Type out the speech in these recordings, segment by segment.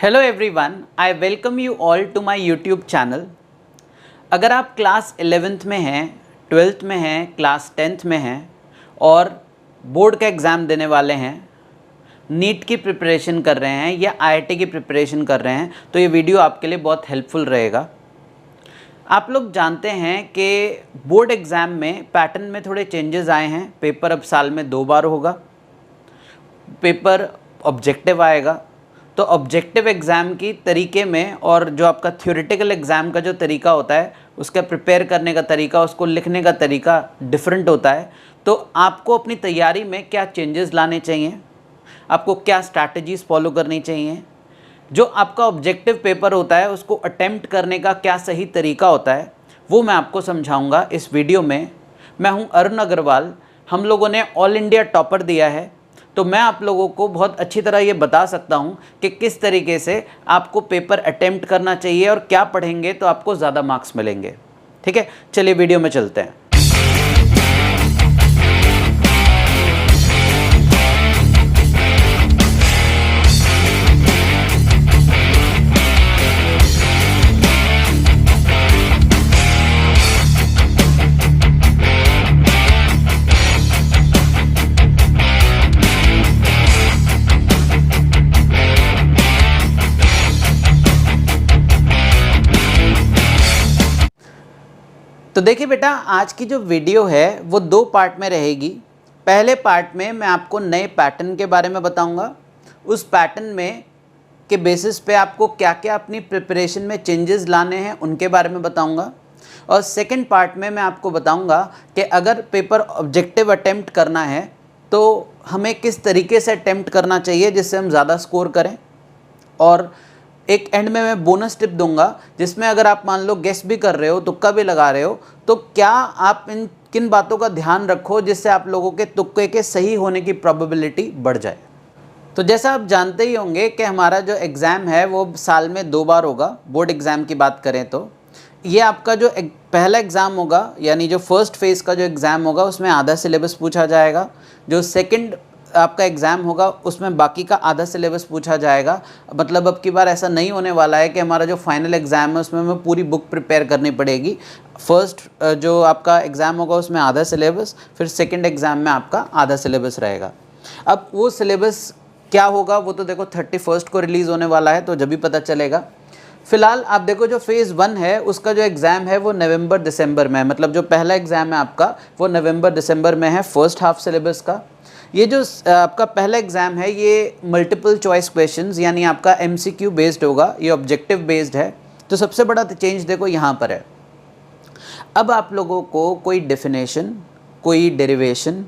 Hello everyone, I welcome you all to my YouTube channel. अगर आप class 11th में हैं, 12th में हैं, क्लास 10th में हैं और बोर्ड का एग्ज़ाम देने वाले हैं, नीट की प्रिपरेशन कर रहे हैं या आईआईटी की प्रिपरेशन कर रहे हैं, तो ये वीडियो आपके लिए बहुत हेल्पफुल रहेगा। आप लोग जानते हैं कि बोर्ड एग्ज़ाम में पैटर्न में थोड़े चेंजेस आए हैं। पेपर अब साल में 2 बार होगा। पेपर ऑब्जेक्टिव आएगा, तो ऑब्जेक्टिव एग्ज़ाम की तरीके में और जो आपका थ्योरेटिकल एग्ज़ाम का जो तरीका होता है, उसका प्रिपेयर करने का तरीका, उसको लिखने का तरीका डिफरेंट होता है। तो आपको अपनी तैयारी में क्या चेंजेस लाने चाहिए, आपको क्या स्ट्रैटेजीज़ फॉलो करनी चाहिए, जो आपका ऑब्जेक्टिव पेपर होता है उसको अटेम्प्ट करने का क्या सही तरीका होता है, वो मैं आपको समझाऊंगा इस वीडियो में। मैं हूं अरुण अग्रवाल। हम लोगों ने ऑल इंडिया टॉपर दिया है, तो मैं आप लोगों को बहुत अच्छी तरह ये बता सकता हूं कि किस तरीके से आपको पेपर अटेम्प्ट करना चाहिए और क्या पढ़ेंगे तो आपको ज़्यादा मार्क्स मिलेंगे। ठीक है, चलिए वीडियो में चलते हैं। तो देखिए बेटा, आज की जो वीडियो है वो 2 पार्ट में रहेगी। पहले पार्ट में मैं आपको नए पैटर्न के बारे में बताऊंगा, उस पैटर्न में के बेसिस पे आपको क्या क्या अपनी प्रिपरेशन में चेंजेस लाने हैं उनके बारे में बताऊंगा। और सेकंड पार्ट में मैं आपको बताऊंगा कि अगर पेपर ऑब्जेक्टिव अटेम्प्ट करना है तो हमें किस तरीके से अटेम्प्ट करना चाहिए जिससे हम ज़्यादा स्कोर करें। और एक एंड में मैं बोनस टिप दूंगा जिसमें अगर आप मान लो गेस भी कर रहे हो, तुक्का भी लगा रहे हो, तो क्या आप इन किन बातों का ध्यान रखो जिससे आप लोगों के तुक्के के सही होने की प्रोबेबिलिटी बढ़ जाए। तो जैसा आप जानते ही होंगे कि हमारा जो एग्ज़ाम है वो साल में 2 बार होगा। बोर्ड एग्ज़ाम की बात करें तो ये आपका जो पहला एग्ज़ाम होगा, यानी जो फर्स्ट फेज़ का जो एग्ज़ाम होगा उसमें आधा सिलेबस पूछा जाएगा। जो सेकंड आपका एग्ज़ाम होगा उसमें बाकी का आधा सिलेबस पूछा जाएगा। मतलब अब की बार ऐसा नहीं होने वाला है कि हमारा जो फाइनल एग्ज़ाम है उसमें हमें पूरी बुक प्रिपेयर करनी पड़ेगी। फर्स्ट जो आपका एग्ज़ाम होगा उसमें आधा सिलेबस, फिर सेकंड एग्ज़ाम में आपका आधा सिलेबस रहेगा। अब वो सिलेबस क्या होगा वो तो देखो 31 को रिलीज़ होने वाला है, तो जब भी पता चलेगा। फ़िलहाल आप देखो जो फ़ेज़ 1 है उसका जो एग्ज़ाम है वो नवंबर दिसंबर में है। मतलब जो पहला एग्ज़ाम है आपका वो नवंबर दिसंबर में है, फर्स्ट हाफ सिलेबस का। ये जो आपका पहला एग्ज़ाम है ये मल्टीपल चॉइस क्वेश्चंस यानी आपका एमसीक्यू बेस्ड होगा, ये ऑब्जेक्टिव बेस्ड है। तो सबसे बड़ा चेंज देखो यहाँ पर है। अब आप लोगों को कोई डेफिनेशन, कोई डेरिवेशन,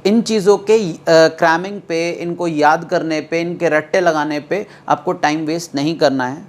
इन चीज़ों के क्रैमिंग पे, इनको याद करने पे, इनके रट्टे लगाने पे आपको टाइम वेस्ट नहीं करना है।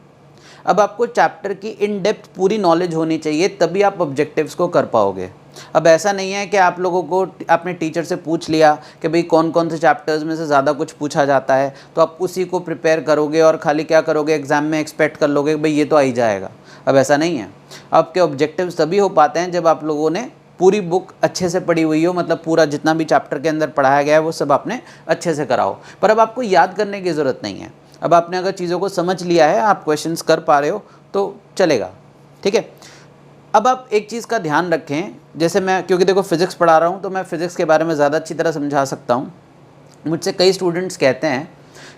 अब आपको चैप्टर की इन डेप्थ पूरी नॉलेज होनी चाहिए, तभी आप ऑब्जेक्टिव्स को कर पाओगे। अब ऐसा नहीं है कि आप लोगों को अपने टीचर से पूछ लिया कि भाई कौन कौन से चैप्टर्स में से ज़्यादा कुछ पूछा जाता है, तो आप उसी को प्रिपेयर करोगे और खाली क्या करोगे, एग्ज़ाम में एक्सपेक्ट कर लोगे भाई ये तो आ ही जाएगा। अब ऐसा नहीं है। आपके ऑब्जेक्टिव्स तभी हो पाते हैं जब आप लोगों ने पूरी बुक अच्छे से पढ़ी हुई हो, मतलब पूरा जितना भी चैप्टर के अंदर पढ़ाया गया है वो सब आपने अच्छे से करा हो। पर अब आपको याद करने की ज़रूरत नहीं है। अब आपने अगर चीज़ों को समझ लिया है, आप क्वेश्चंस कर पा रहे हो तो चलेगा। ठीक है। अब आप एक चीज़ का ध्यान रखें, जैसे मैं क्योंकि देखो फिज़िक्स पढ़ा रहा हूँ तो मैं फ़िज़िक्स के बारे में ज़्यादा अच्छी तरह समझा सकता हूँ। मुझसे कई स्टूडेंट्स कहते हैं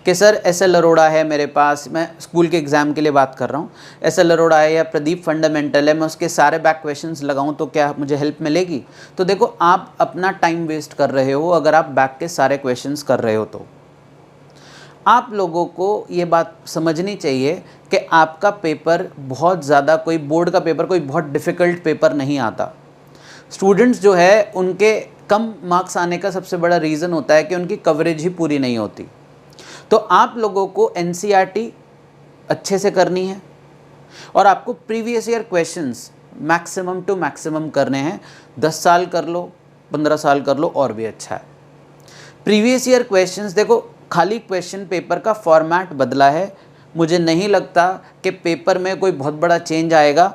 कि सर एसएल अरोड़ा है मेरे पास, मैं स्कूल के एग्ज़ाम के लिए बात कर रहा हूँ, एसएल अरोड़ा है या प्रदीप फंडामेंटल है, मैं उसके सारे बैक क्वेश्चंस लगाऊँ तो क्या मुझे हेल्प मिलेगी? तो देखो आप अपना टाइम वेस्ट कर रहे हो अगर आप बैक के सारे क्वेश्चंस कर रहे हो। तो आप लोगों को ये बात समझनी चाहिए कि आपका पेपर बहुत ज़्यादा, कोई बोर्ड का पेपर कोई बहुत डिफ़िकल्ट पेपर नहीं आता। स्टूडेंट्स जो है उनके कम मार्क्स आने का सबसे बड़ा रीज़न होता है कि उनकी कवरेज ही पूरी नहीं होती। तो आप लोगों को एनसीईआरटी अच्छे से करनी है और आपको previous year questions maximum to maximum करने हैं। 10 साल कर लो, 15 साल कर लो और भी अच्छा है। प्रीवियस ईयर क्वेश्चंस देखो, खाली क्वेश्चन पेपर का फॉर्मेट बदला है, मुझे नहीं लगता कि पेपर में कोई बहुत बड़ा चेंज आएगा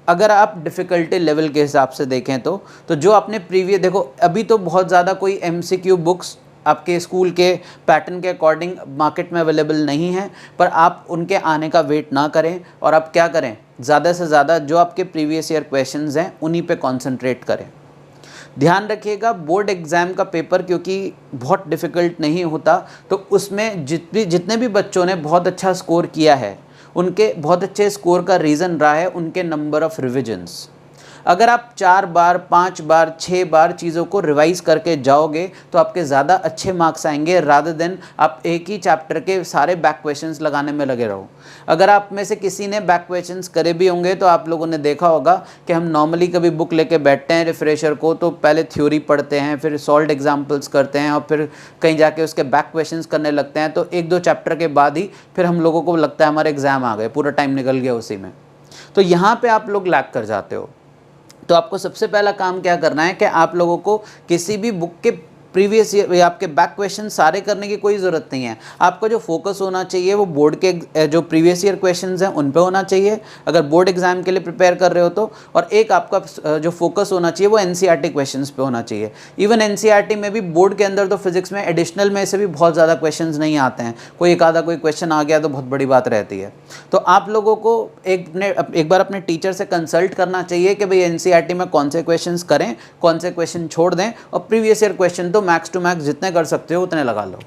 अगर आप डिफ़िकल्टी लेवल के हिसाब से देखें। तो जो आपने प्रीवियस देखो, अभी तो बहुत ज़्यादा कोई एमसीक्यू बुक्स आपके स्कूल के पैटर्न के अकॉर्डिंग मार्केट में अवेलेबल नहीं है, पर आप उनके आने का वेट ना करें और आप क्या करें, ज़्यादा से ज़्यादा जो आपके प्रीवियस ईयर क्वेश्चंस हैं उन्हीं पे कंसंट्रेट करें। ध्यान रखिएगा बोर्ड एग्ज़ाम का पेपर क्योंकि बहुत डिफ़िकल्ट नहीं होता, तो उसमें जितने भी बच्चों ने बहुत अच्छा स्कोर किया है उनके बहुत अच्छे स्कोर का रीज़न रहा है उनके नंबर ऑफ़ रिविजन्स। अगर आप 4 बार 5 बार 6 बार चीज़ों को रिवाइज़ करके जाओगे तो आपके ज़्यादा अच्छे मार्क्स आएंगे रादर देन आप एक ही चैप्टर के सारे बैक क्वेश्चंस लगाने में लगे रहो। अगर आप में से किसी ने बैक क्वेश्चंस करे भी होंगे तो आप लोगों ने देखा होगा कि हम नॉर्मली कभी बुक लेके बैठते हैं रिफ्रेशर को तो पहले थ्योरी पढ़ते हैं, फिर सॉल्व्ड एग्जाम्पल्स करते हैं और फिर कहीं जाके उसके बैक क्वेश्चंस करने लगते हैं, तो 1-2 चैप्टर के बाद ही फिर हम लोगों को लगता है हमारे एग्ज़ाम आ गए, पूरा टाइम निकल गया उसी में। तो यहाँ पर आप लोग लैग कर जाते हो। तो आपको सबसे पहला काम क्या करना है कि आप लोगों को किसी भी बुक के प्रीवियस ईयर आपके बैक क्वेश्चन सारे करने की कोई ज़रूरत नहीं है। आपका जो फोकस होना चाहिए वो बोर्ड के जो प्रीवियस ईयर क्वेश्चंस हैं उन पे होना चाहिए अगर बोर्ड एग्जाम के लिए प्रिपेयर कर रहे हो तो, और एक आपका जो फोकस होना चाहिए वो एनसीईआरटी क्वेश्चंस पे होना चाहिए। इवन एनसीईआरटी में भी बोर्ड के अंदर तो फिजिक्स में एडिशनल में से भी बहुत ज़्यादा क्वेश्चन नहीं आते हैं, कोई एक आधा कोई क्वेश्चन आ गया तो बहुत बड़ी बात रहती है। तो आप लोगों को एक बार अपने टीचर से कंसल्ट करना चाहिए कि भाई एनसीईआरटी में कौन से क्वेश्चन करें, कौन से क्वेश्चन छोड़ दें, और प्रीवियस ईयर क्वेश्चन तो मैक्स टू मैक्स जितने कर सकते हो उतने लगा लो।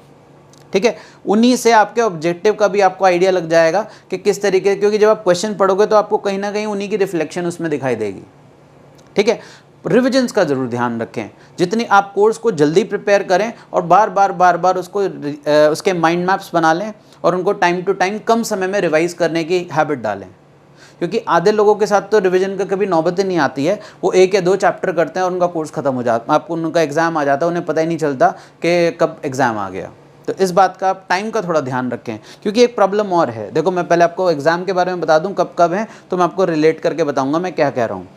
ठीक है, उन्हीं से आपके ऑब्जेक्टिव का भी आपको आइडिया लग जाएगा कि किस तरीके, क्योंकि जब आप क्वेश्चन पढ़ोगे तो आपको कहीं ना कहीं उन्हीं की रिफ्लेक्शन उसमें दिखाई देगी। ठीक है, रिविजन्स का ज़रूर ध्यान रखें, जितनी आप कोर्स को जल्दी प्रिपेयर करें और बार बार उसको उसके माइंड मैप्स बना लें और उनको टाइम टू टाइम कम समय में रिवाइज करने की हैबिट डालें, क्योंकि आधे लोगों के साथ तो रिवीजन का कभी नौबत ही नहीं आती है। वो 1 या 2 चैप्टर करते हैं और उनका कोर्स खत्म हो जाता, आपको उनका एग्ज़ाम आ जाता है, उन्हें पता ही नहीं चलता कि कब एग्ज़ाम आ गया। तो इस बात का आप टाइम का थोड़ा ध्यान रखें, क्योंकि एक प्रॉब्लम और है। देखो, मैं पहले आपको एग्ज़ाम के बारे में बता दूं कब कब है, तो मैं आपको रिलेट करके बताऊँगा मैं क्या कह रहा हूँ।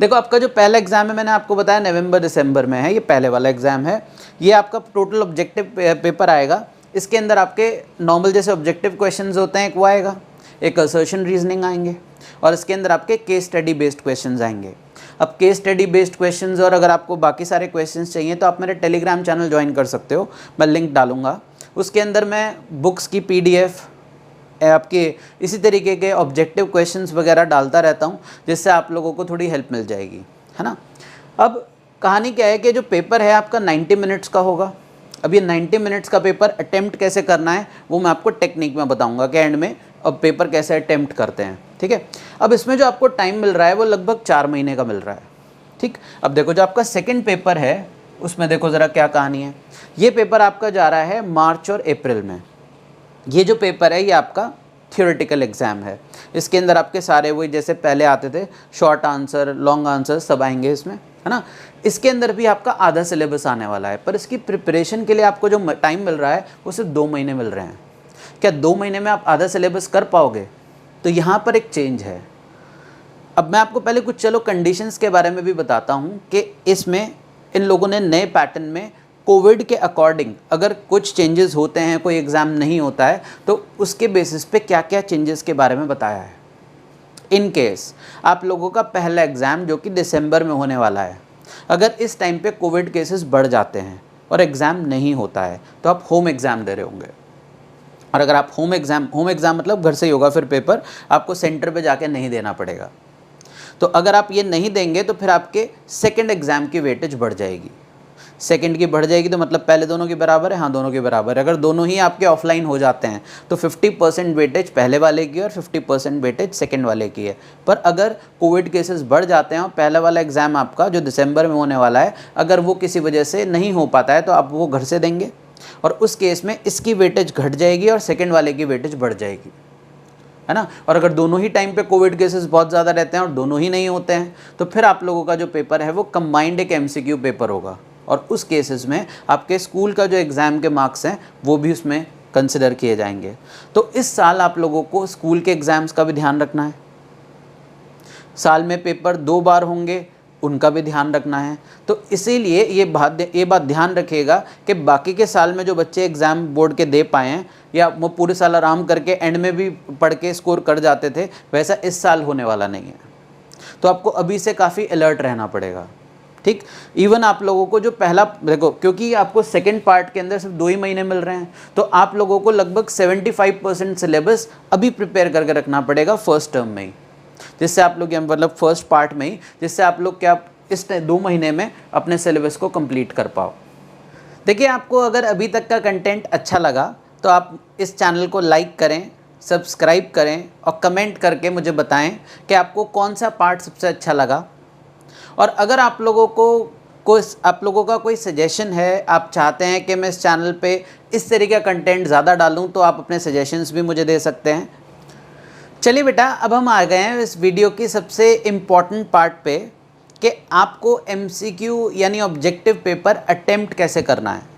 देखो, आपका जो पहला एग्ज़ाम है मैंने आपको बताया नवंबर दिसंबर में है, ये पहले वाला एग्ज़ाम है। ये आपका टोटल ऑब्जेक्टिव पेपर आएगा। इसके अंदर आपके नॉर्मल जैसे ऑब्जेक्टिव क्वेश्चंस होते हैं एक वो आएगा, एक असर्शन रीजनिंग आएंगे, और इसके अंदर आपके केस स्टडी बेस्ड क्वेश्चंस आएंगे। अब केस स्टडी बेस्ड क्वेश्चंस और अगर आपको बाकी सारे क्वेश्चंस चाहिए तो आप मेरे टेलीग्राम चैनल ज्वाइन कर सकते हो, मैं लिंक डालूंगा। उसके अंदर मैं बुक्स की PDF आपके इसी तरीके के ऑब्जेक्टिव क्वेश्चंस वगैरह डालता रहता हूं, जिससे आप लोगों को थोड़ी हेल्प मिल जाएगी, है ना। अब कहानी क्या है कि जो पेपर है आपका 90 मिनट्स का होगा। अब ये 90 मिनट्स का पेपर अटेम्प्ट कैसे करना है वो मैं आपको टेक्निक में बताऊंगा कि एंड में अब पेपर कैसे अटेम्प्ट करते हैं। ठीक है, अब इसमें जो आपको टाइम मिल रहा है वो लगभग 4 महीने का मिल रहा है। ठीक, अब देखो जो आपका सेकंड पेपर है उसमें देखो ज़रा क्या कहानी है। ये पेपर आपका जा रहा है मार्च और अप्रैल में। ये जो पेपर है ये आपका थियोरेटिकल एग्ज़ाम है। इसके अंदर आपके सारे वही जैसे पहले आते थे शॉर्ट आंसर लॉन्ग आंसर सब आएंगे इसमें, है ना। इसके अंदर भी आपका आधा सिलेबस आने वाला है, पर इसकी प्रिपरेशन के लिए आपको जो टाइम मिल रहा है वो सिर्फ 2 महीने मिल रहे हैं। क्या 2 महीने में आप आधा सिलेबस कर पाओगे? तो यहाँ पर एक चेंज है। अब मैं आपको पहले कुछ चलो कंडीशंस के बारे में भी बताता हूँ कि इसमें इन लोगों ने नए पैटर्न में कोविड के अकॉर्डिंग अगर कुछ चेंजेस होते हैं, कोई एग्ज़ाम नहीं होता है, तो उसके बेसिस पे क्या क्या चेंजेस के बारे में बताया है। इन केस आप लोगों का पहला एग्ज़ाम जो कि दिसंबर में होने वाला है, अगर इस टाइम पे कोविड केसेस बढ़ जाते हैं और एग्ज़ाम नहीं होता है तो आप होम एग्ज़ाम दे रहे होंगे। और अगर आप होम एग्ज़ाम मतलब घर से ही होगा, फिर पेपर आपको सेंटर पे जाके नहीं देना पड़ेगा। तो अगर आप ये नहीं देंगे तो फिर आपके सेकंड एग्ज़ाम की वेटेज बढ़ जाएगी। सेकंड की बढ़ जाएगी तो मतलब पहले दोनों के बराबर है, हाँ दोनों के बराबर है। अगर दोनों ही आपके ऑफलाइन हो जाते हैं तो 50% वेटेज पहले वाले की और 50% वेटेज सेकंड वाले की है। पर अगर कोविड केसेस बढ़ जाते हैं और पहला वाला एग्ज़ाम आपका जो दिसंबर में होने वाला है अगर वो किसी वजह से नहीं हो पाता है तो आप वो घर से देंगे, और उस केस में इसकी वेटेज घट जाएगी और सेकेंड वाले की वेटेज बढ़ जाएगी, है ना। और अगर दोनों ही टाइम पे कोविड केसेस बहुत ज़्यादा रहते हैं और दोनों ही नहीं होते हैं तो फिर आप लोगों का जो पेपर है वो कंबाइंड एक MCQ पेपर होगा, और उस केसेस में आपके स्कूल का जो एग्ज़ाम के मार्क्स हैं वो भी उसमें कंसिडर किए जाएंगे। तो इस साल आप लोगों को स्कूल के एग्ज़ाम्स का भी ध्यान रखना है। साल में पेपर 2 बार होंगे, उनका भी ध्यान रखना है। तो इसीलिए ये बात ध्यान रखिएगा कि बाकी के साल में जो बच्चे एग्ज़ाम बोर्ड के दे पाए हैं या वो पूरे साल आराम करके एंड में भी पढ़ के स्कोर कर जाते थे, वैसा इस साल होने वाला नहीं है। तो आपको अभी से काफ़ी अलर्ट रहना पड़ेगा। ठीक। इवन आप लोगों को जो पहला देखो, क्योंकि आपको सेकंड पार्ट के अंदर सिर्फ 2 ही महीने मिल रहे हैं, तो आप लोगों को लगभग 75% सिलेबस अभी प्रिपेयर करके रखना पड़ेगा फर्स्ट टर्म में ही, जिससे आप लोग मतलब फर्स्ट पार्ट में ही, जिससे आप लोग क्या इस 2 महीने में अपने सिलेबस को कंप्लीट कर पाओ। देखिए, आपको अगर अभी तक का कंटेंट अच्छा लगा तो आप इस चैनल को लाइक करें, सब्सक्राइब करें और कमेंट करके मुझे बताएं कि आपको कौन सा पार्ट सबसे अच्छा लगा। और अगर आप लोगों का कोई सजेशन है, आप चाहते हैं कि मैं इस चैनल पे इस तरीके का कंटेंट ज़्यादा डालूं, तो आप अपने सजेशंस भी मुझे दे सकते हैं। चलिए बेटा, अब हम आ गए हैं इस वीडियो की सबसे इम्पॉर्टेंट पार्ट पे कि आपको MCQ यानी ऑब्जेक्टिव पेपर अटेम्प्ट कैसे करना है।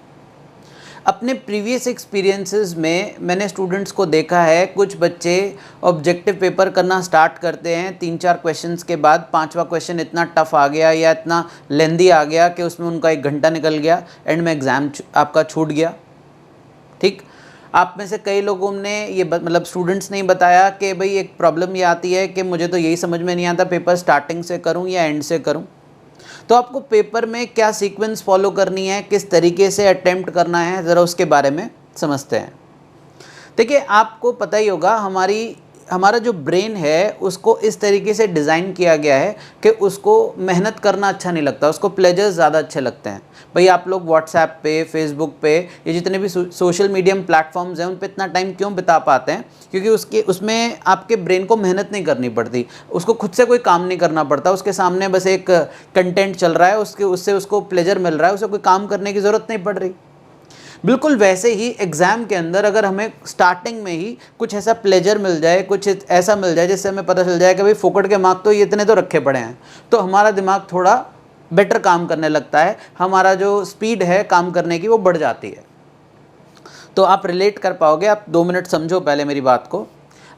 अपने प्रीवियस एक्सपीरियंसेस में मैंने स्टूडेंट्स को देखा है, कुछ बच्चे ऑब्जेक्टिव पेपर करना स्टार्ट करते हैं, 3-4 क्वेश्चंस के बाद 5वां क्वेश्चन इतना टफ आ गया या इतना लेंदी आ गया कि उसमें उनका 1 घंटा निकल गया, एंड में एग्ज़ाम आपका छूट गया। ठीक, आप में से कई लोगों ने ये मतलब स्टूडेंट्स ने बताया कि भाई एक प्रॉब्लम ये आती है कि मुझे तो यही समझ में नहीं आता पेपर स्टार्टिंग से करूँ या एंड से करूँ। तो आपको पेपर में क्या सीक्वेंस फॉलो करनी है, किस तरीके से अटेम्प्ट करना है, ज़रा उसके बारे में समझते हैं। देखिए, आपको पता ही होगा हमारा जो ब्रेन है उसको इस तरीके से डिज़ाइन किया गया है कि उसको मेहनत करना अच्छा नहीं लगता, उसको प्लेजर्स ज़्यादा अच्छे लगते हैं। भाई आप लोग व्हाट्सएप पे, फेसबुक पे, ये जितने भी सोशल मीडियम प्लेटफॉर्म्स हैं उन पे इतना टाइम क्यों बिता पाते हैं? क्योंकि उसमें आपके ब्रेन को मेहनत नहीं करनी पड़ती, उसको खुद से कोई काम नहीं करना पड़ता, उसके सामने बस एक कंटेंट चल रहा है, उससे उसको प्लेजर मिल रहा है, उसे कोई काम करने की ज़रूरत नहीं पड़ रही। बिल्कुल वैसे ही एग्ज़ाम के अंदर अगर हमें स्टार्टिंग में ही कुछ ऐसा प्लेजर मिल जाए, कुछ ऐसा मिल जाए जिससे हमें पता चल जाए कि भाई फोकट के मार्क तो ये इतने तो रखे पड़े हैं, तो हमारा दिमाग थोड़ा बेटर काम करने लगता है, हमारा जो स्पीड है काम करने की वो बढ़ जाती है। तो आप रिलेट कर पाओगे। आप 2 मिनट समझो पहले मेरी बात को।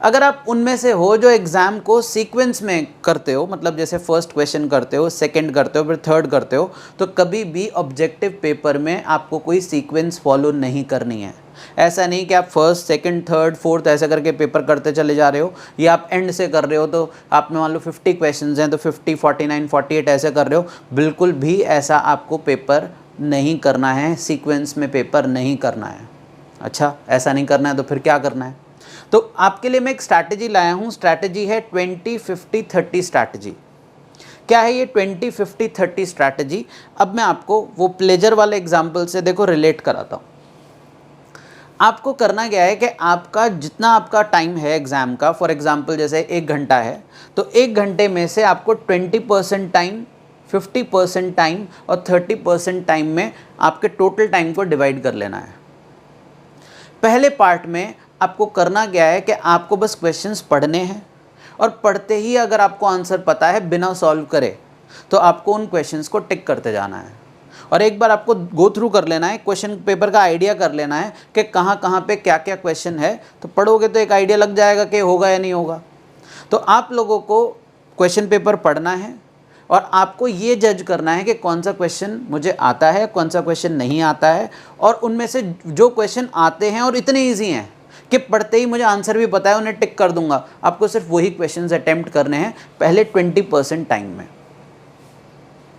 अगर आप उनमें से हो जो एग्ज़ाम को सीक्वेंस में करते हो, मतलब जैसे फर्स्ट क्वेश्चन करते हो, सेकंड करते हो, फिर थर्ड करते हो, तो कभी भी ऑब्जेक्टिव पेपर में आपको कोई सीक्वेंस फॉलो नहीं करनी है। ऐसा नहीं कि आप फर्स्ट, सेकंड, थर्ड, फोर्थ ऐसे करके पेपर करते चले जा रहे हो, या आप एंड से कर रहे हो, तो आप में मान लो 50 क्वेश्चन हैं तो 50, 49, 48 ऐसे कर रहे हो। बिल्कुल भी ऐसा आपको पेपर नहीं करना है, सीक्वेंस में पेपर नहीं करना है। अच्छा, ऐसा नहीं करना है तो फिर क्या करना है? तो आपके लिए मैं एक स्ट्रैटेजी लाया हूँ। स्ट्रैटेजी है 20-50-30 स्ट्रैटेजी। क्या है ये 20-50-30 स्ट्रैटेजी? अब मैं आपको वो प्लेजर वाले एग्जाम्पल से देखो रिलेट कराता हूँ। आपको करना क्या है कि आपका जितना आपका टाइम है एग्ज़ाम का, फॉर एग्जाम्पल जैसे 1 घंटा है, तो 1 घंटे में से आपको 20% टाइम, 50% टाइम और 30% टाइम में आपके टोटल टाइम को डिवाइड कर लेना है। पहले पार्ट में आपको करना क्या है कि आपको बस क्वेश्चंस पढ़ने हैं, और पढ़ते ही अगर आपको आंसर पता है बिना सॉल्व करे, तो आपको उन क्वेश्चंस को टिक करते जाना है। और एक बार आपको गो थ्रू कर लेना है, क्वेश्चन पेपर का आइडिया कर लेना है कि कहाँ कहाँ पे क्या क्या क्वेश्चन है, तो पढ़ोगे तो एक आइडिया लग जाएगा कि होगा या नहीं होगा। तो आप लोगों को क्वेश्चन पेपर पढ़ना है और आपको ये जज करना है कि कौन सा क्वेश्चन मुझे आता है, कौन सा क्वेश्चन नहीं आता है, और उनमें से जो क्वेश्चन आते हैं और इतने ईजी हैं कि पढ़ते ही मुझे आंसर भी पता है, उन्हें टिक कर दूंगा, आपको सिर्फ वही क्वेश्चंस अटेम्प्ट करने हैं पहले 20% टाइम में।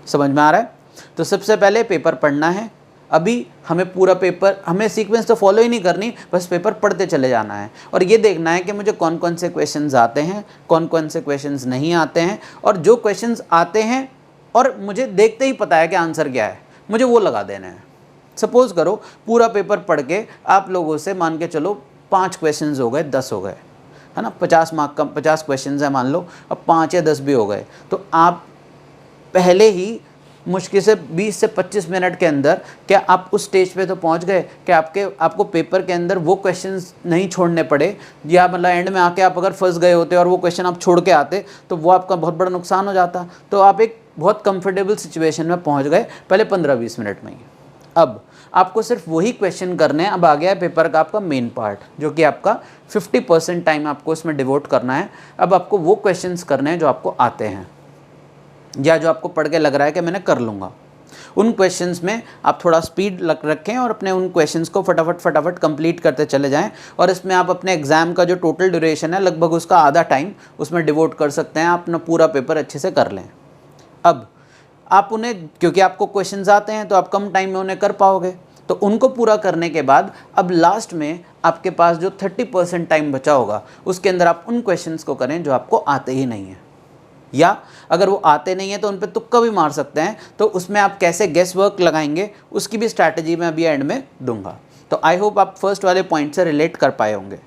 समझ में आ रहा है? तो सबसे पहले पेपर पढ़ना है। अभी हमें पूरा पेपर, हमें सीक्वेंस तो फॉलो ही नहीं करनी, बस पेपर पढ़ते चले जाना है और ये देखना है कि मुझे कौन कौन से क्वेश्चंस आते हैं, कौन कौन से क्वेश्चंस नहीं आते हैं, और जो क्वेश्चंस आते हैं और मुझे देखते ही पता है कि आंसर क्या है, मुझे वो लगा देना है। सपोज़ करो पूरा पेपर पढ़ के आप लोगों से मान के चलो 5 क्वेश्चंस हो गए, 10 हो गए, है ना, 50 मार्क का 50 क्वेश्चन है मान लो, अब 5 या 10 भी हो गए, तो आप पहले ही मुश्किल से 20 से 25 मिनट के अंदर क्या आप उस स्टेज पे तो पहुंच गए कि आपको पेपर के अंदर वो क्वेश्चंस नहीं छोड़ने पड़े, या मतलब एंड में आके आप अगर फंस गए होते और वो क्वेश्चन आप छोड़ के आते तो वो आपका बहुत बड़ा नुकसान हो जाता। तो आप एक बहुत कंफर्टेबल सिचुएशन में पहुँच गए पहले 15-20 मिनट में ही। अब आपको सिर्फ वही क्वेश्चन करने हैं। अब आ गया है पेपर का आपका मेन पार्ट, जो कि आपका 50% टाइम आपको इसमें डिवोट करना है। अब आपको वो क्वेश्चंस करने हैं जो आपको आते हैं या जो आपको पढ़ के लग रहा है कि मैंने कर लूँगा। उन क्वेश्चंस में आप थोड़ा स्पीड रखें और अपने उन क्वेश्चंस को फटाफट कंप्लीट करते चले जाएं। और इसमें आप अपने एग्ज़ाम का जो टोटल ड्यूरेशन है लगभग उसका आधा टाइम उसमें डिवोट कर सकते हैं, आप अपना पूरा पेपर अच्छे से कर लें। अब आप उन्हें, क्योंकि आपको क्वेश्चंस आते हैं तो आप कम टाइम में उन्हें कर पाओगे, तो उनको पूरा करने के बाद अब लास्ट में आपके पास जो 30% टाइम बचा होगा उसके अंदर आप उन क्वेश्चंस को करें जो आपको आते ही नहीं हैं, या अगर वो आते नहीं हैं तो उन पर तुक्का भी मार सकते हैं, तो उसमें आप कैसे गेस वर्क लगाएंगे उसकी भी स्ट्रैटेजी मैं अभी एंड में दूंगा। तो आई होप आप फर्स्ट वाले पॉइंट से रिलेट कर पाए होंगे।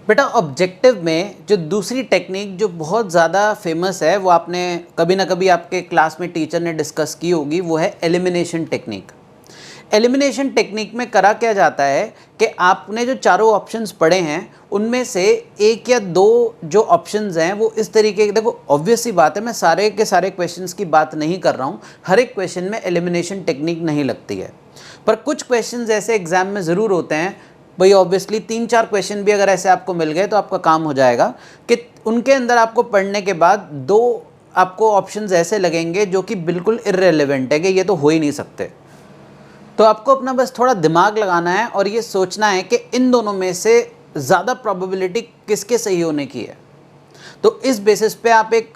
बेटा ऑब्जेक्टिव में जो दूसरी टेक्निक जो बहुत ज़्यादा फेमस है, वो आपने कभी ना कभी आपके क्लास में टीचर ने डिस्कस की होगी, वो है एलिमिनेशन टेक्निक। एलिमिनेशन टेक्निक में करा क्या जाता है कि आपने जो चारों ऑप्शंस पढ़े हैं उनमें से एक या दो जो ऑप्शंस हैं वो इस तरीके के, देखो ऑब्वियस सी बात है, मैं सारे के सारे क्वेश्चंस की बात नहीं कर रहा हूँ, हर एक क्वेश्चन में एलिमिनेशन टेक्निक नहीं लगती है, पर कुछ क्वेश्चंस ऐसे एग्जाम में ज़रूर होते हैं भाई, ऑब्वियसली 3-4 क्वेश्चन भी अगर ऐसे आपको मिल गए तो आपका काम हो जाएगा कि उनके अंदर आपको पढ़ने के बाद दो आपको ऑप्शंस ऐसे लगेंगे जो कि बिल्कुल इररिलेवेंट है कि ये तो हो ही नहीं सकते। तो आपको अपना बस थोड़ा दिमाग लगाना है और ये सोचना है कि इन दोनों में से ज़्यादा प्रोबेबिलिटी किसके सही होने की है। तो इस बेसिस पे आप एक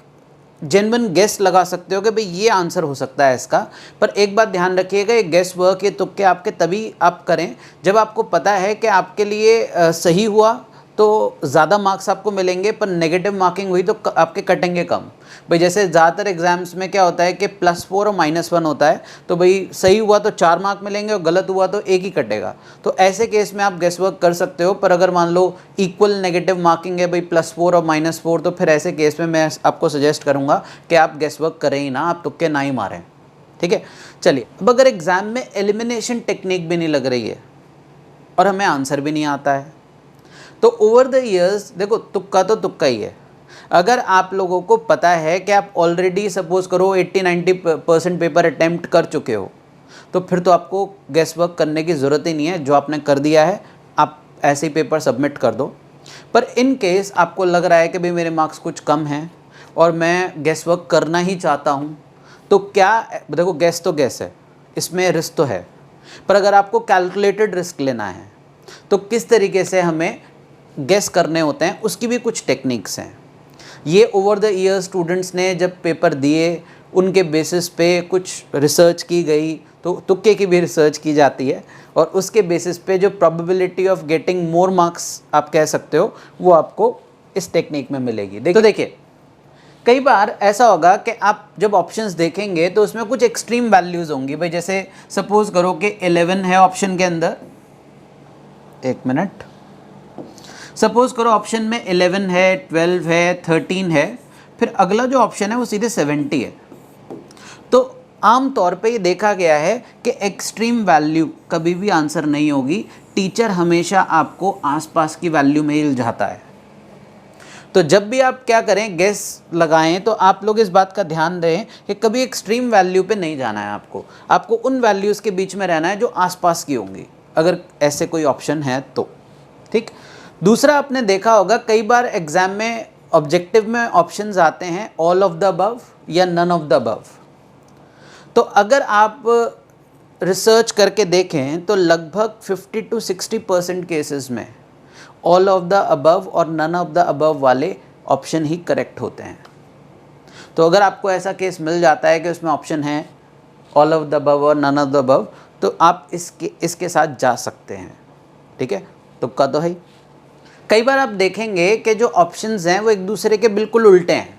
जेन्युइन गेस लगा सकते हो कि भाई ये आंसर हो सकता है इसका, पर एक बात ध्यान रखिएगा, ये गेस वर्क, ये तुक्के आपके तभी आप करें जब आपको पता है कि आपके लिए सही हुआ तो ज़्यादा मार्क्स आपको मिलेंगे, पर नेगेटिव मार्किंग हुई तो आपके कटेंगे कम। भाई जैसे ज़्यादातर एग्जाम्स में क्या होता है कि +4 और -1 होता है, तो भाई सही हुआ तो 4 मार्क मिलेंगे और गलत हुआ तो 1 ही कटेगा। तो ऐसे केस में आप गेस वर्क कर सकते हो, पर अगर मान लो इक्वल नेगेटिव मार्किंग है भाई +4 और -4, तो फिर ऐसे केस में मैं आपको सजेस्ट करूँगा कि आप गेस वर्क करें ही ना, आप तुक्के ना ही मारें। ठीक है, चलिए अब अगर एग्ज़ाम में एलिमिनेशन टेक्निक भी नहीं लग रही है और हमें आंसर भी नहीं आता है, तो ओवर द ईयर्स देखो तुक्का तो तुक्का ही है। अगर आप लोगों को पता है कि आप ऑलरेडी सपोज करो 80-90% पेपर अटैम्प्ट कर चुके हो, तो फिर तो आपको गेस वर्क करने की ज़रूरत ही नहीं है, जो आपने कर दिया है आप ऐसे ही पेपर सबमिट कर दो। पर इन केस आपको लग रहा है कि भाई मेरे मार्क्स कुछ कम हैं और मैं गेस वर्क करना ही चाहता हूँ, तो क्या, देखो गेस तो गेस है, इसमें रिस्क तो है, पर अगर आपको कैलकुलेटेड रिस्क लेना है तो किस तरीके से हमें गेस करने होते हैं उसकी भी कुछ टेक्निक्स हैं। ये ओवर द ईयर स्टूडेंट्स ने जब पेपर दिए उनके बेसिस पे कुछ रिसर्च की गई, तो तुक्के की भी रिसर्च की जाती है और उसके बेसिस पे जो probability of getting more marks आप कह सकते हो वो आपको इस टेक्निक में मिलेगी। तो देखिए कई बार ऐसा होगा कि आप जब ऑप्शंस देखेंगे तो उसमें कुछ एक्सट्रीम वैल्यूज़ होंगी। भाई जैसे सपोज करो कि 11 है ऑप्शन के अंदर, एक मिनट, सपोज करो ऑप्शन में 11 है, 12 है, 13 है, फिर अगला जो ऑप्शन है वो सीधे 70 है। तो आम तौर पे ये देखा गया है कि एक्सट्रीम वैल्यू कभी भी आंसर नहीं होगी, टीचर हमेशा आपको आसपास की वैल्यू में ही उलझाता है। तो जब भी आप क्या करें, गेस लगाएं, तो आप लोग इस बात का ध्यान दें कि कभी एक्सट्रीम वैल्यू पे नहीं जाना है, आपको उन वैल्यूज़ के बीच में रहना है जो आसपास की होंगी, अगर ऐसे कोई ऑप्शन है तो। ठीक, दूसरा आपने देखा होगा कई बार एग्जाम में ऑब्जेक्टिव में ऑप्शंस आते हैं ऑल ऑफ द अबव या नन ऑफ द अबव। तो अगर आप रिसर्च करके देखें तो लगभग 50 to 60% केसेस में ऑल ऑफ द अबव और नन ऑफ द अबव वाले ऑप्शन ही करेक्ट होते हैं। तो अगर आपको ऐसा केस मिल जाता है कि उसमें ऑप्शन है ऑल ऑफ द अबव और नन ऑफ द अबव, तो आप इसके साथ जा सकते हैं। ठीक है, तुक्का तो है ही। कई बार आप देखेंगे कि जो ऑप्शंस हैं वो एक दूसरे के बिल्कुल उल्टे हैं,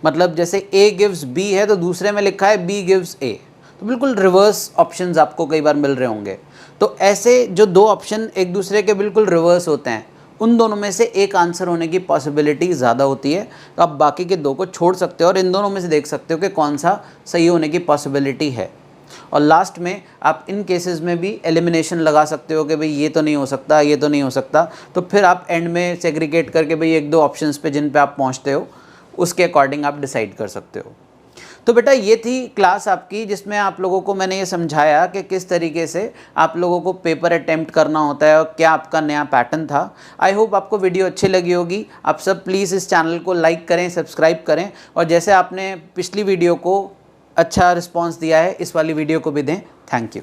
मतलब जैसे A गिव्स B है तो दूसरे में लिखा है B गिव्स A, तो बिल्कुल रिवर्स ऑप्शंस आपको कई बार मिल रहे होंगे। तो ऐसे जो दो ऑप्शन एक दूसरे के बिल्कुल रिवर्स होते हैं, उन दोनों में से एक आंसर होने की पॉसिबिलिटी ज़्यादा होती है, तो आप बाकी के दो को छोड़ सकते हो और इन दोनों में से देख सकते हो कि कौन सा सही होने की पॉसिबिलिटी है। और लास्ट में आप इन केसेस में भी एलिमिनेशन लगा सकते हो कि भाई ये तो नहीं हो सकता, ये तो नहीं हो सकता, तो फिर आप एंड में सेग्रीगेट करके भाई एक दो ऑप्शंस पे जिन पे आप पहुंचते हो उसके अकॉर्डिंग आप डिसाइड कर सकते हो। तो बेटा ये थी क्लास आपकी, जिसमें आप लोगों को मैंने ये समझाया कि किस तरीके से आप लोगों को पेपर अटेम्प्ट करना होता है और क्या आपका नया पैटर्न था। आई होप आपको वीडियो अच्छी लगी होगी। आप सब प्लीज़ इस चैनल को लाइक करें, सब्सक्राइब करें, और जैसे आपने पिछली वीडियो को अच्छा रिस्पांस दिया है इस वाली वीडियो को भी दें। Thank you.